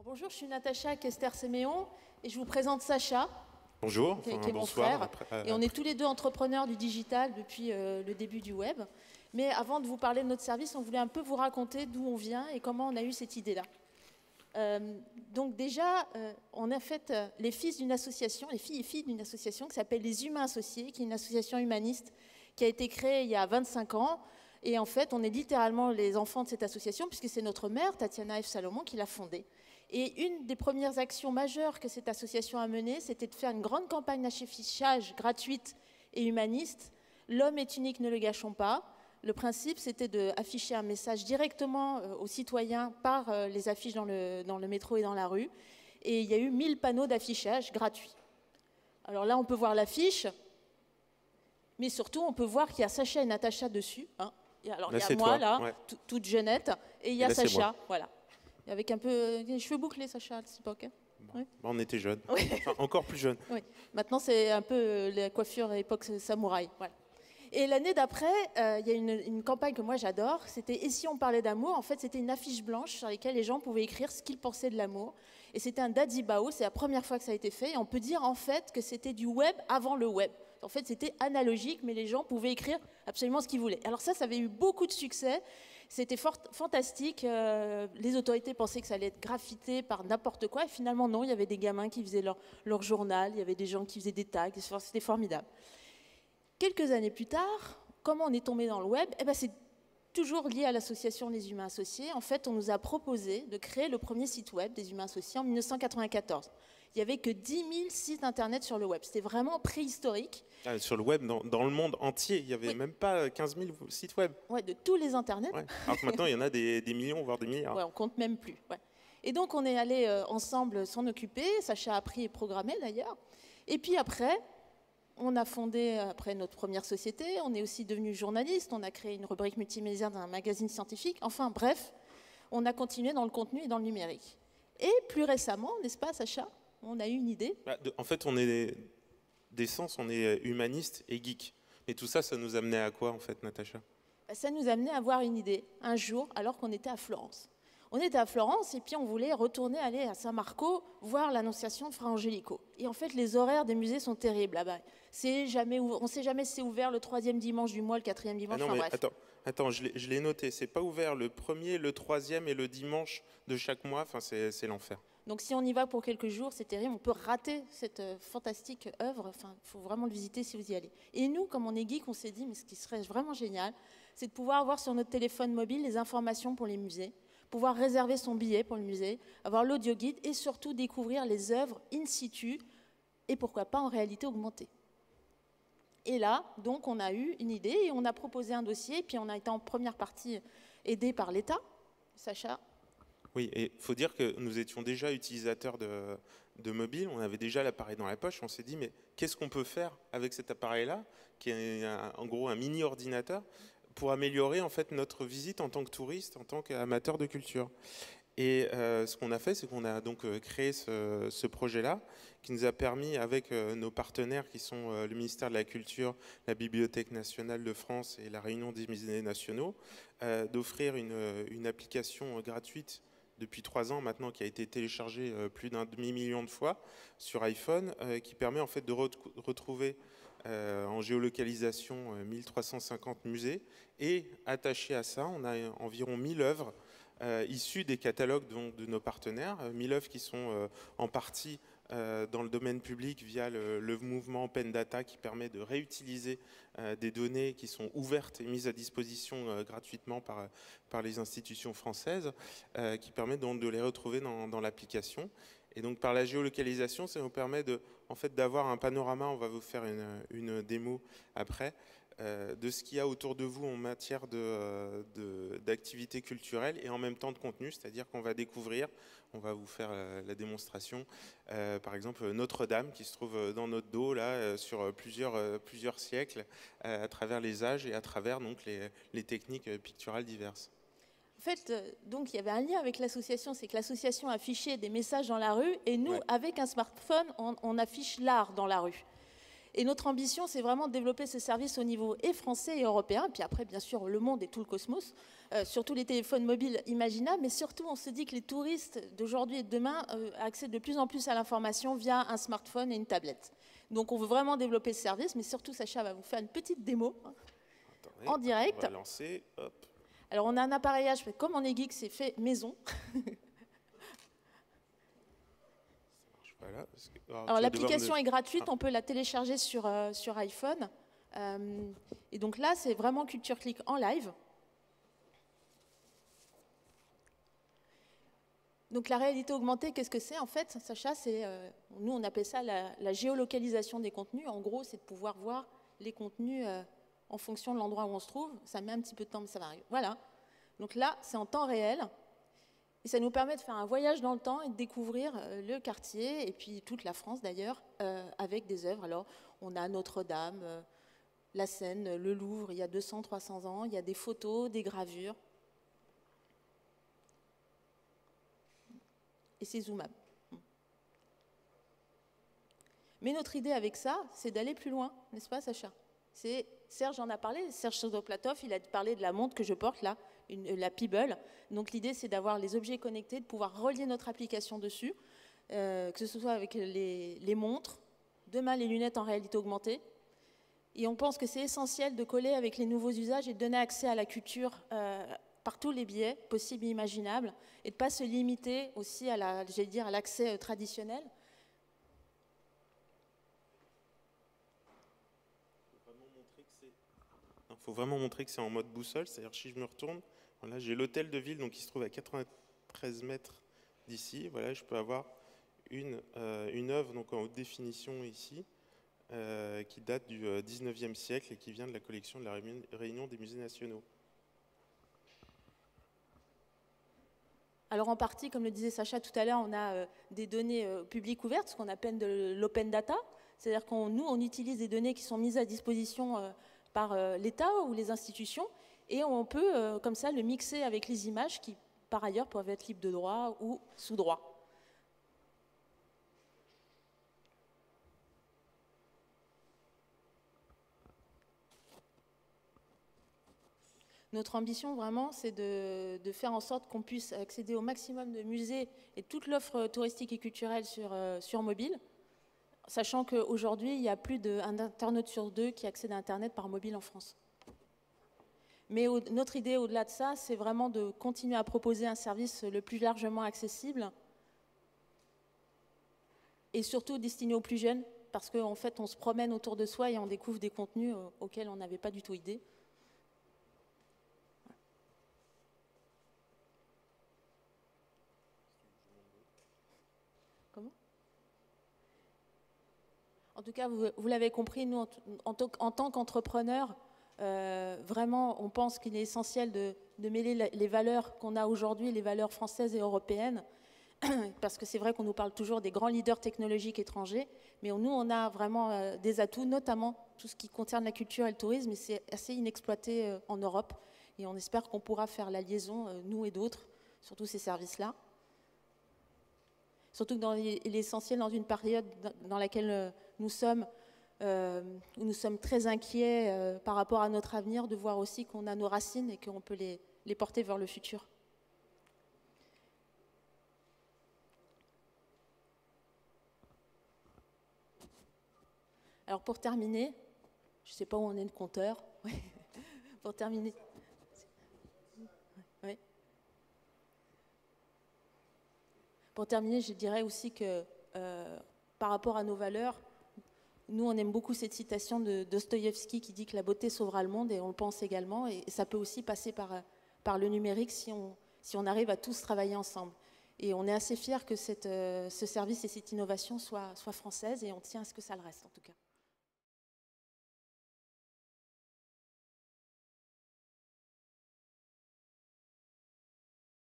Bonjour, je suis Natacha Kester-Séméon et je vous présente Sacha. Bonjour, qui est mon bonsoir. frère. Et on est tous les deux entrepreneurs du digital depuis le début du web. Mais avant de vous parler de notre service, on voulait un peu vous raconter d'où on vient et comment on a eu cette idée-là. Donc déjà, on a fait les fils d'une association, les filles et filles d'une association qui s'appelle Les Humains Associés, qui est une association humaniste qui a été créée il y a 25 ans. Et en fait, on est littéralement les enfants de cette association, puisque c'est notre mère, Tatiana F. Salomon, qui l'a fondée. Et une des premières actions majeures que cette association a menées, c'était de faire une grande campagne d'affichage gratuite et humaniste. L'homme est unique, ne le gâchons pas. Le principe, c'était d'afficher un message directement aux citoyens par les affiches dans le métro et dans la rue. Et il y a eu 1000 panneaux d'affichage gratuits. Alors là, on peut voir l'affiche, mais surtout, on peut voir qu'il y a Sacha et Natacha dessus. Hein. Alors, là, il y a moi, là, ouais. Toute jeunette, et il y a Sacha, voilà. Avec un peu les cheveux bouclés, Sacha, à cette époque. Hein. Bon. Oui. On était jeunes, oui. Enfin, encore plus jeunes. Oui. Maintenant, c'est un peu la coiffure à l'époque samouraï. Voilà. Et l'année d'après, il y a une campagne que moi j'adore, c'était « Et si on parlait d'amour ?» En fait, c'était une affiche blanche sur laquelle les gens pouvaient écrire ce qu'ils pensaient de l'amour. Et c'était un dadibao, c'est la première fois que ça a été fait. Et on peut dire en fait que c'était du web avant le web. En fait, c'était analogique, mais les gens pouvaient écrire absolument ce qu'ils voulaient. Alors ça avait eu beaucoup de succès. C'était fantastique. Les autorités pensaient que ça allait être graffité par n'importe quoi. Et finalement, non, il y avait des gamins qui faisaient leur journal, il y avait des gens qui faisaient des tags. C'était formidable. Quelques années plus tard, comment on est tombé dans le web? Eh ben, c'est toujours lié à l'association Les Humains Associés. En fait, on nous a proposé de créer le premier site web des Humains Associés en 1994. Il n'y avait que 10 000 sites internet sur le web. C'était vraiment préhistorique. Ah, sur le web, dans le monde entier, il n'y avait même pas 15 000 sites web. Oui, de tous les internets. Ouais. Alors que maintenant, il y en a des millions, voire des milliards. Ouais, on ne compte même plus. Ouais. Et donc, on est allé ensemble s'en occuper. Sacha a appris et programmé, d'ailleurs. Et puis après, on a fondé, après notre première société, on est aussi devenu journaliste, on a créé une rubrique multimédia dans un magazine scientifique. Enfin, bref, on a continué dans le contenu et dans le numérique. Et plus récemment, n'est-ce pas, Sacha, on a eu une idée. En fait, on est d'essence, on est humaniste et geek. Et tout ça, ça nous amenait à quoi, en fait, Natacha? Ça nous amenait à avoir une idée, un jour, alors qu'on était à Florence. On était à Florence et puis on voulait retourner aller à Saint-Marco voir l'Annonciation de Fra Angelico. Et en fait, les horaires des musées sont terribles là-bas. On ne sait jamais si c'est ouvert le 3e dimanche du mois, le 4e dimanche, non, enfin bref. Attends, je l'ai noté. C'est pas ouvert le 1er, le 3e et le dimanche de chaque mois. Enfin, c'est l'enfer. Donc si on y va pour quelques jours, c'est terrible. On peut rater cette fantastique œuvre. Enfin, il faut vraiment le visiter si vous y allez. Et nous, comme on est geek, on s'est dit, mais ce qui serait vraiment génial, c'est de pouvoir avoir sur notre téléphone mobile les informations pour les musées, pouvoir réserver son billet pour le musée, avoir l'audio guide et surtout découvrir les œuvres in situ et pourquoi pas en réalité augmentée. Et là, donc, on a eu une idée et on a proposé un dossier, puis on a été en première partie aidé par l'État. Sacha? Oui, et il faut dire que nous étions déjà utilisateurs de mobile, on avait déjà l'appareil dans la poche, on s'est dit, mais qu'est-ce qu'on peut faire avec cet appareil-là, qui est en gros un mini-ordinateur, pour améliorer en fait notre visite en tant que touriste, en tant qu'amateur de culture. Et ce qu'on a fait, c'est qu'on a donc créé ce projet-là, qui nous a permis, avec nos partenaires qui sont le ministère de la Culture, la Bibliothèque nationale de France et la Réunion des musées nationaux, d'offrir une application gratuite depuis 3 ans maintenant, qui a été téléchargée plus d'un demi-million de fois sur iPhone, qui permet en fait de retrouver en géolocalisation 1350 musées, et attaché à ça, on a environ 1000 œuvres issues des catalogues donc, de nos partenaires, 1000 œuvres qui sont en partie dans le domaine public via le mouvement Open Data, qui permet de réutiliser des données qui sont ouvertes et mises à disposition gratuitement par les institutions françaises, qui permet donc de les retrouver dans l'application. Et donc par la géolocalisation, ça nous permet en fait, d'avoir un panorama, on va vous faire une démo après, de ce qu'il y a autour de vous en matière d'activités culturelles et en même temps de contenu, c'est-à-dire qu'on va découvrir, on va vous faire la démonstration, par exemple Notre-Dame qui se trouve dans notre dos là, sur plusieurs siècles, à travers les âges et à travers donc, les techniques picturales diverses. En fait, donc il y avait un lien avec l'association, c'est que l'association affichait des messages dans la rue et nous, avec un smartphone, on affiche l'art dans la rue. Et notre ambition, c'est vraiment de développer ce service au niveau et français et européen, puis après, bien sûr, le monde et tout le cosmos, sur tous les téléphones mobiles imaginables, mais surtout, on se dit que les touristes d'aujourd'hui et de demain accèdent de plus en plus à l'information via un smartphone et une tablette. Donc, on veut vraiment développer ce service, mais surtout, Sacha va vous faire une petite démo en direct. On va lancer, hop. Alors, on a un appareillage, comme on est geek, c'est fait maison. Voilà, alors l'application est gratuite, on peut la télécharger sur iPhone. Et donc là, c'est vraiment Culture Click en live. Donc la réalité augmentée, qu'est-ce que c'est en fait, Sacha? Nous, on appelle ça la géolocalisation des contenus. En gros, c'est de pouvoir voir les contenus en fonction de l'endroit où on se trouve. Ça met un petit peu de temps, mais ça va arriver. Voilà. Donc là, c'est en temps réel. Et ça nous permet de faire un voyage dans le temps et de découvrir le quartier, et puis toute la France d'ailleurs, avec des œuvres. Alors, on a Notre-Dame, la Seine, le Louvre, il y a 200, 300 ans, il y a des photos, des gravures. Et c'est zoomable. Mais notre idée avec ça, c'est d'aller plus loin, n'est-ce pas, Sacha? Serge en a parlé, Serge Sodoplatov, il a parlé de la montre que je porte là, la Peeble. Donc l'idée, c'est d'avoir les objets connectés, de pouvoir relier notre application dessus, que ce soit avec les montres, demain les lunettes en réalité augmentée. Et on pense que c'est essentiel de coller avec les nouveaux usages et de donner accès à la culture par tous les biais possibles et imaginables, et de ne pas se limiter aussi à l'accès traditionnel. Il faut vraiment montrer que c'est en mode boussole, c'est-à-dire si je me retourne, voilà, j'ai l'hôtel de ville donc, qui se trouve à 93 mètres d'ici. Voilà, je peux avoir une œuvre donc, en haute définition ici, qui date du 19e siècle et qui vient de la collection de la Réunion des musées nationaux. Alors en partie, comme le disait Sacha tout à l'heure, on a des données publiques ouvertes, ce qu'on appelle de l'open data. C'est-à-dire nous, on utilise des données qui sont mises à disposition par l'État ou les institutions, et on peut comme ça le mixer avec les images qui, par ailleurs, peuvent être libres de droit ou sous droit. Notre ambition, vraiment, c'est de faire en sorte qu'on puisse accéder au maximum de musées et toute l'offre touristique et culturelle sur mobile, sachant qu'aujourd'hui, il y a plus d'un internaute sur 2 qui accède à Internet par mobile en France. Mais notre idée, au-delà de ça, c'est vraiment de continuer à proposer un service le plus largement accessible et surtout destiné aux plus jeunes, parce qu'en fait, on se promène autour de soi et on découvre des contenus auxquels on n'avait pas du tout idée. En tout cas, vous l'avez compris, nous, en tant qu'entrepreneurs, vraiment, on pense qu'il est essentiel de mêler les valeurs qu'on a aujourd'hui, les valeurs françaises et européennes, parce que c'est vrai qu'on nous parle toujours des grands leaders technologiques étrangers, mais nous, on a vraiment des atouts, notamment tout ce qui concerne la culture et le tourisme, et c'est assez inexploité en Europe, et on espère qu'on pourra faire la liaison, nous et d'autres, sur tous ces services-là. Surtout que dans l'essentiel, dans une période dans laquelle nous sommes très inquiets par rapport à notre avenir, de voir aussi qu'on a nos racines et qu'on peut les porter vers le futur. Alors pour terminer, je ne sais pas où on est le compteur, pour terminer. Oui. Pour terminer, je dirais aussi que par rapport à nos valeurs, nous, on aime beaucoup cette citation de Dostoïevski qui dit que la beauté sauvera le monde, et on le pense également, et ça peut aussi passer par le numérique si on arrive à tous travailler ensemble. Et on est assez fiers que ce service et cette innovation soient françaises, et on tient à ce que ça le reste en tout cas.